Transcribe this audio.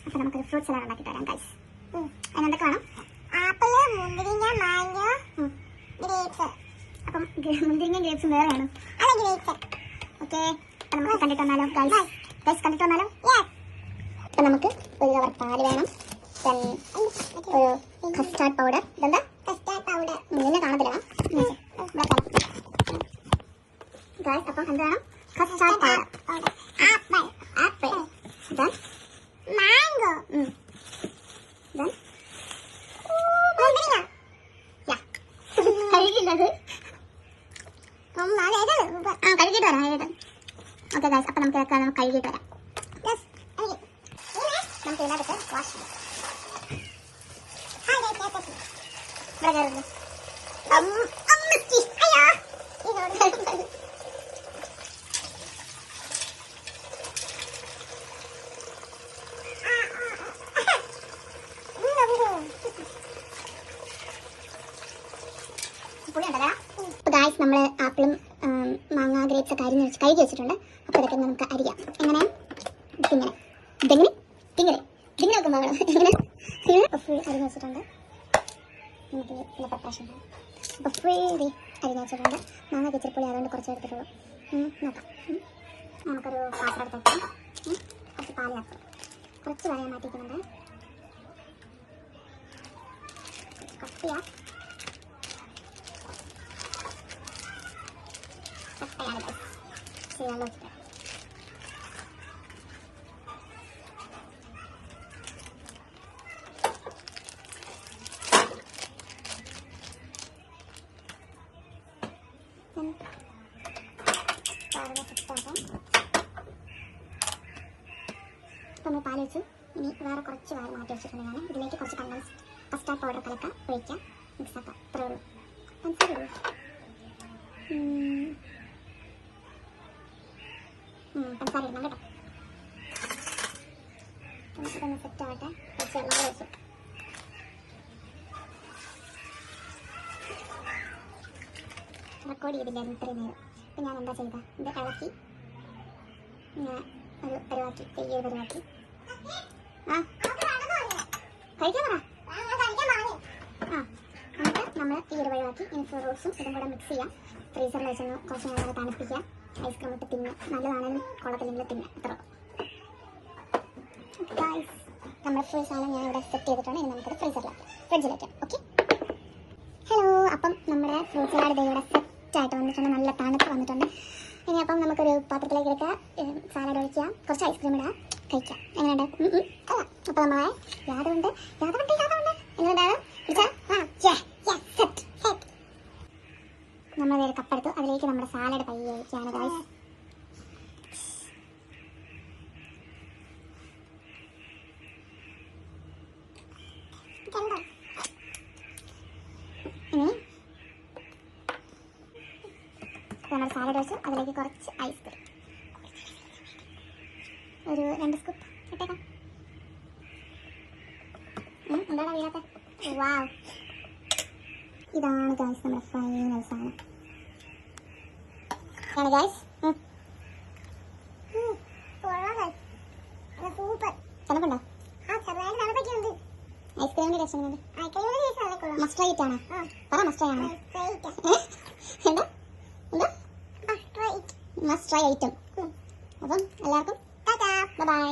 അപ്പോൾ നമുക്കൊരു fruit salad ഉണ്ടാക്കിയിട്ട് വരാം ഗൈസ്. അതിനെന്തൊക്കെ വേണം? ആപ്പിള്, മുന്തിരിങ്ങ, മാംഗോ, ഗ്രേപ്സ്. അപ്പം മുന്തിരിങ്ങ ഗ്രേപ്സും വേറെ വേണം. അല്ല, ഗ്രേപ്സ്. ഓക്കെ, അപ്പം നമുക്ക് കണ്ടിട്ട് വന്നാലോ ഗൈസ്? ഗൈസ് കണ്ടിട്ട് വന്നാലോ? അപ്പം നമുക്ക് ഒരു കവർ പാല് വേണം. ഒരു കസ്റ്റാർഡ് പൗഡർ. ഇതെന്താ കസ്റ്റാർഡ് പൗഡർ? ഇങ്ങനെ കാണത്തില്ല ഗൈസ്. അപ്പം എന്ത് വേണം? Custard powder, apple, apple, then mango, then മുന്തിരിങ്ങ. യാ കഴിക്കില്ലത്. കഴുകിയിട്ട് വരാം. ഓക്കെ ഗൈസ്, അപ്പം നമുക്ക് ഇതൊക്കെ കഴുകിയിട്ട് വരാം. നമുക്ക് ഇതിനകത്ത് വാഷ് ചെയ്യാം. ഇവിടെ കയറുന്നു. ഗൈസ്, നമ്മൾ ആപ്പിളും മാങ്ങ ഗ്രേപ്സ് ഒക്കെ കഴുകി വെച്ചിട്ടുണ്ട്. അപ്പോൾ ഇതൊക്കെ നമുക്ക് അരിയാം. എങ്ങനെ? ഇതെങ്ങനെ വെക്കുമ്പോൾ ഇങ്ങനെ ഫുൾ അരിഞ്ഞ് വെച്ചിട്ടുണ്ട്. നമുക്ക് പിന്നെ പ്രത്യാശം അപ്പോൾ ഫുൾ അരിഞ്ഞ് വെച്ചിട്ടുണ്ട്. മാങ്ങ ഇച്ചിരിപ്പൊളി അതുകൊണ്ട് കുറച്ച് എടുത്തിട്ടുള്ളൂ. നോക്കാം. നമുക്കൊരു പാത്രം എടുത്ത് കുറച്ച് പാല് ചേർക്കാം. കുറച്ച് വെള്ളം മാറ്റിക്കുന്നുണ്ട്. കട്ടിയാണ് ചെയ്യാൻ വെച്ചിട്ട് നമ്മൾ പാൽ വെച്ചു. ഇനി വേറെ കുറച്ച് വേറെ മാറ്റി വെച്ചിട്ടുണ്ടെങ്കിൽ ഇതിലേക്ക് കുറച്ച് കസ്റ്റാർഡ് പൗഡർ കലക്കാം, ഒഴിക്കാം, മിക്സാക്കാം. അത്രേ ഉള്ളൂ. പഞ്ചസാര ഇടണം കേട്ടോ. നമുക്കിതൊന്ന് സെറ്റ് ആവട്ടെ. കുറച്ച് വെള്ളം ഒഴിച്ചു. റെക്കോർഡ് ചെയ്തില്ലായിരുന്നു ഇത്രയും നേരം. അപ്പം ഞാൻ എന്താ ചെയ്ത ഇത് ഇളക്കി ഇങ്ങനെ ഒരു പരുവാക്കി, തെയ്യ പരുവാക്കി. കഴിക്കാൻ പറ. എന്നിട്ട് നമ്മൾ ഈ ഒരു പരുവാക്കി ഇനി ഫ്രൂട്ട്സും ഇതും കൂടെ മിക്സ് ചെയ്യാം. ഫ്രീസറിൽ വെച്ചൊന്ന് കുറച്ച് നേരം തണുപ്പിക്കുക. ഐസ്ക്രീം ഇട്ട് തിന്നുക. നല്ലതാണെങ്കിലും കുളത്തിലെങ്കിലും തിന്നുക. ഇത്ര ഗൈസ്, നമ്മുടെ ഫ്രീ സാധനം ഞാൻ ഇവിടെ സെറ്റ് ചെയ്തിട്ടുണ്ട്. ഇനി നമുക്കത് ഫ്രിഡ്ജിൽ വയ്ക്കാം. Okay, hello. അപ്പം നമ്മുടെ ഫ്രൂട്ട് സലാഡ് ഇവിടെ സെറ്റായിട്ട് വന്നിട്ടുണ്ട്. നല്ല തണുപ്പ് വന്നിട്ടുണ്ട്. ഇനി അപ്പം നമുക്കൊരു പാത്രത്തിലേക്ക് എടുക്കുക, സാലഡ് ഒഴിക്കുക, കുറച്ച് ഐസ്ക്രീം ഇടുക, കഴിക്കാം. എങ്ങനെയുണ്ട്? അപ്പം നമ്മളെ യാതുണ്ട് എങ്ങനെയുണ്ടാകും? നമ്മൾ വേറെ കപ്പെടുത്തു. അതിലേക്ക് നമ്മുടെ സാലഡ് പയ്യെ ഒഴിക്കുകയാണ് ഗൈസ്. ഇനി നമ്മുടെ സാലഡ് വെച്ച് അതിലേക്ക് കുറച്ച് ഐസ്ക്രീം, ഒരു 2 സ്കൂപ്പ് ഇട്ടേക്കാം. എന്താണ് വീഴാത്ത? വാവ്, ഇതാണ് ഗൈസ് നമ്മുടെ ഫൈനൽ സാധനം. ആണ് ഗൈസ്. തണുപ്പുണ്ടോ? ഐസ്ക്രീമിന്റെ രസം മസ്റ്റർഡ് ആണോ? പറ, മസ്റ്റർഡ് ആണോ? എന്താ മസ്റ്റർഡ് ഐറ്റം. അപ്പം എല്ലാവർക്കും ബൈ.